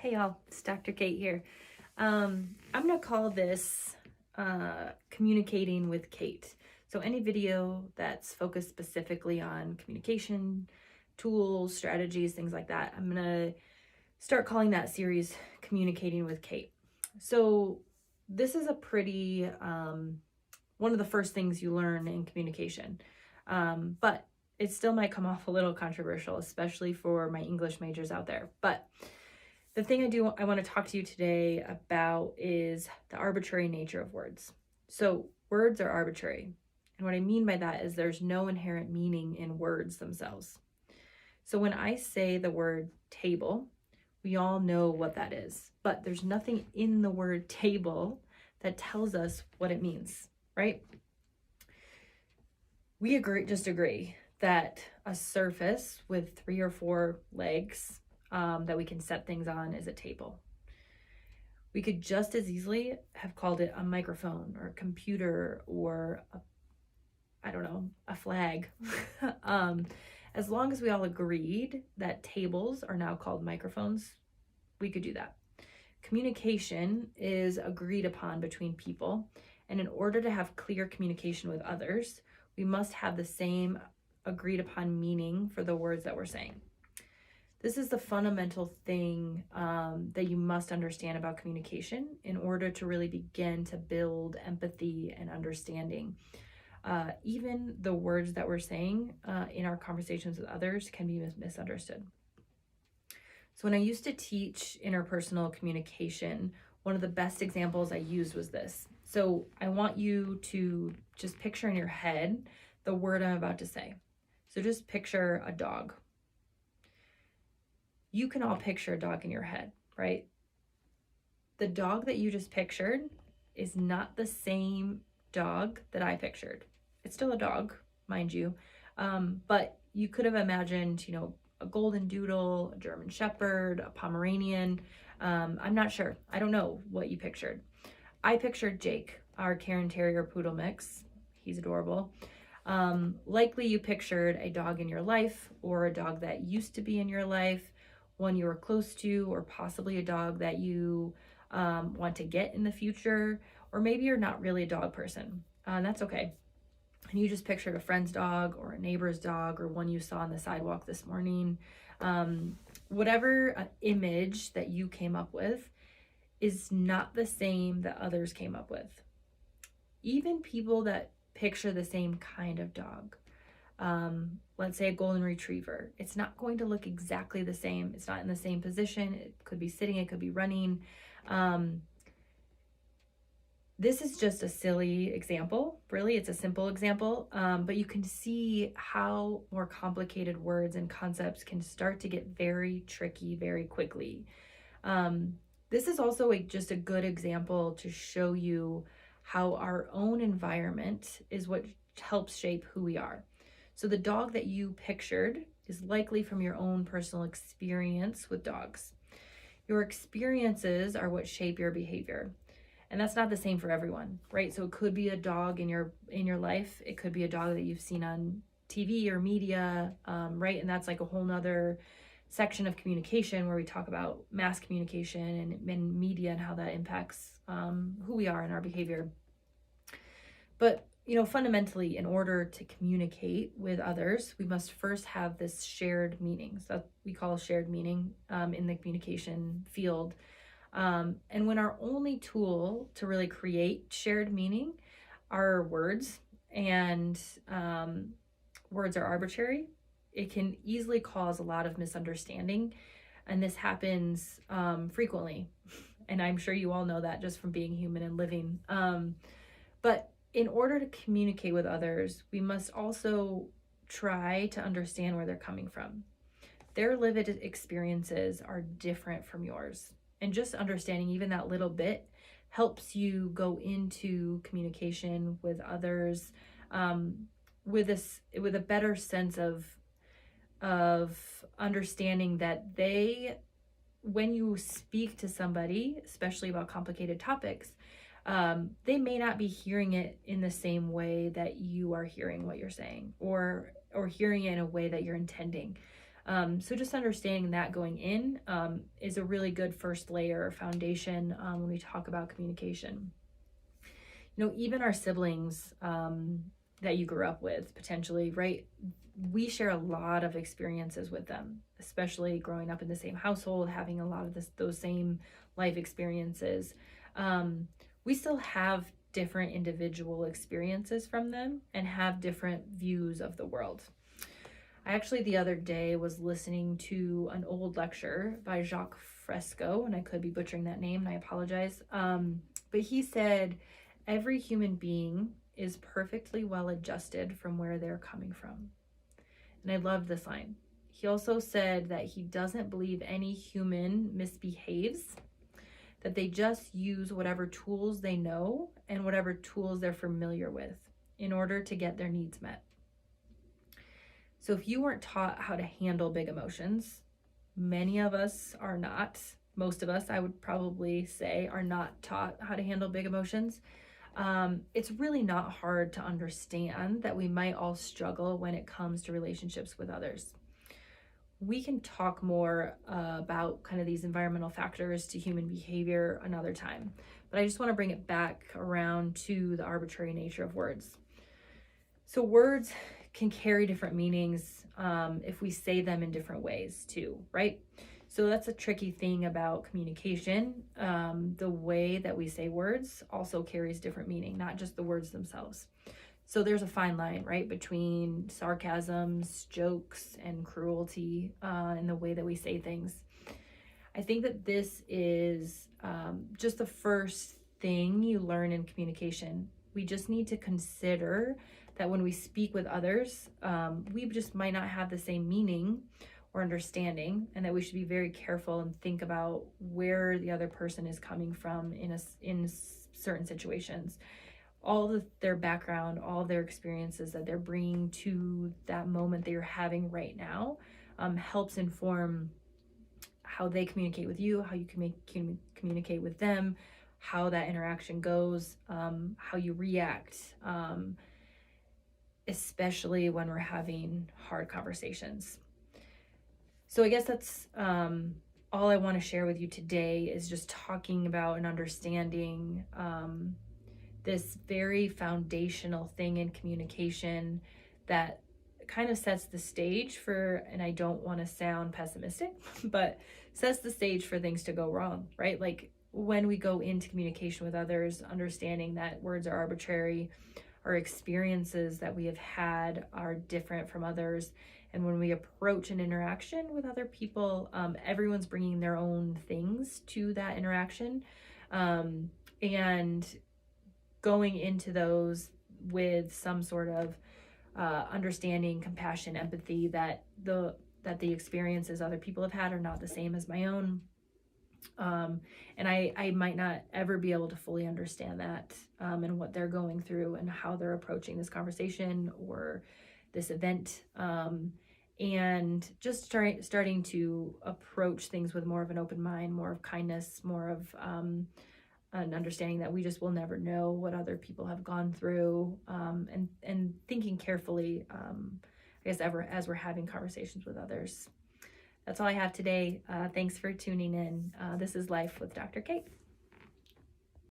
Hey y'all, it's Dr. Kate here. I'm gonna call this Communicating with Kate. So any video that's focused specifically on communication, tools, strategies, things like that, I'm gonna start calling that series Communicating with Kate. So this is a pretty, one of the first things you learn in communication, but it still might come off a little controversial, especially for my English majors out there. But the thing I want to talk to you today about is the arbitrary nature of words. So words are arbitrary. And what I mean by that is there's no inherent meaning in words themselves. So when I say the word table, we all know what that is, but there's nothing in the word table that tells us what it means, right? We just agree that a surface with 3 or 4 legs that we can set things on is a table. We could just as easily have called it a microphone or a computer or a flag. As long as we all agreed that tables are now called microphones, we could do that. Communication is agreed upon between people, and in order to have clear communication with others, we must have the same agreed upon meaning for the words that we're saying. This is the fundamental thing that you must understand about communication in order to really begin to build empathy and understanding. Even the words that we're saying in our conversations with others can be misunderstood. So when I used to teach interpersonal communication, one of the best examples I used was this. So I want you to just picture in your head the word I'm about to say. So just picture a dog. You can all picture a dog in your head, right? The dog that you just pictured is not the same dog that I pictured. It's still a dog, mind you, but you could have imagined, a golden doodle, a German shepherd, a Pomeranian. I'm not sure. I don't know what you pictured. I pictured Jake, our Cairn Terrier Poodle mix. He's adorable. Likely you pictured a dog in your life or a dog that used to be in your life, one you were close to, or possibly a dog that you want to get in the future, or maybe you're not really a dog person. That's okay. And you just pictured a friend's dog or a neighbor's dog or one you saw on the sidewalk this morning. Whatever image that you came up with is not the same that others came up with. Even people that picture the same kind of dog, let's say a golden retriever, it's not going to look exactly the same. It's not in the same position. It could be sitting, it could be running. This is just a silly example. Really, it's a simple example, but you can see how more complicated words and concepts can start to get very tricky very quickly. This is also just a good example to show you how our own environment is what helps shape who we are. So the dog that you pictured is likely from your own personal experience with dogs. Your experiences are what shape your behavior. And that's not the same for everyone, right? So it could be a dog in your life. It could be a dog that you've seen on TV or media, right? And that's like a whole nother section of communication where we talk about mass communication and media and how that impacts who we are and our behavior. But fundamentally, in order to communicate with others, we must first have this shared meaning. So we call shared meaning in the communication field. And when our only tool to really create shared meaning are words, and words are arbitrary, it can easily cause a lot of misunderstanding. And this happens frequently. And I'm sure you all know that just from being human and living. But in order to communicate with others, we must also try to understand where they're coming from. Their lived experiences are different from yours. And just understanding even that little bit helps you go into communication with others with a better sense of understanding that when you speak to somebody, especially about complicated topics, they may not be hearing it in the same way that you are hearing what you're saying, or hearing it in a way that you're intending. So just understanding that going in is a really good first layer or foundation when we talk about communication. Even our siblings that you grew up with potentially, right? We share a lot of experiences with them, especially growing up in the same household, having a lot of those same life experiences. We still have different individual experiences from them and have different views of the world. I actually the other day was listening to an old lecture by Jacques Fresco, and I could be butchering that name, and I apologize. But he said, every human being is perfectly well adjusted from where they're coming from. And I love this line. He also said that he doesn't believe any human misbehaves, that they just use whatever tools they know and whatever tools they're familiar with in order to get their needs met. So if you weren't taught how to handle big emotions, many of us are not. Most of us, I would probably say, are not taught how to handle big emotions. It's really not hard to understand that we might all struggle when it comes to relationships with others. We can talk more about kind of these environmental factors to human behavior another time, but I just want to bring it back around to the arbitrary nature of words. So words can carry different meanings if we say them in different ways too, right? So that's a tricky thing about communication. The way that we say words also carries different meaning, not just the words themselves. So there's a fine line, right, between sarcasms, jokes, and cruelty in the way that we say things. I think that this is just the first thing you learn in communication. We just need to consider that when we speak with others, we just might not have the same meaning or understanding, and that we should be very careful and think about where the other person is coming from in certain situations. All of their background, all of their experiences that they're bringing to that moment that you're having right now helps inform how they communicate with you, how you can communicate with them, how that interaction goes, how you react, especially when we're having hard conversations. So I guess that's all I want to share with you today, is just talking about and understanding this very foundational thing in communication that kind of sets the stage for, and I don't want to sound pessimistic, but sets the stage for things to go wrong, right? Like when we go into communication with others, understanding that words are arbitrary, our experiences that we have had are different from others. And when we approach an interaction with other people, everyone's bringing their own things to that interaction. And going into those with some sort of understanding, compassion, empathy that the experiences other people have had are not the same as my own. And I might not ever be able to fully understand that and what they're going through and how they're approaching this conversation or this event. And just starting to approach things with more of an open mind, more of kindness, more of an understanding that we just will never know what other people have gone through, and thinking carefully, I guess, as we're having conversations with others. That's all I have today. Thanks for tuning in. This is Life with Dr. Kate.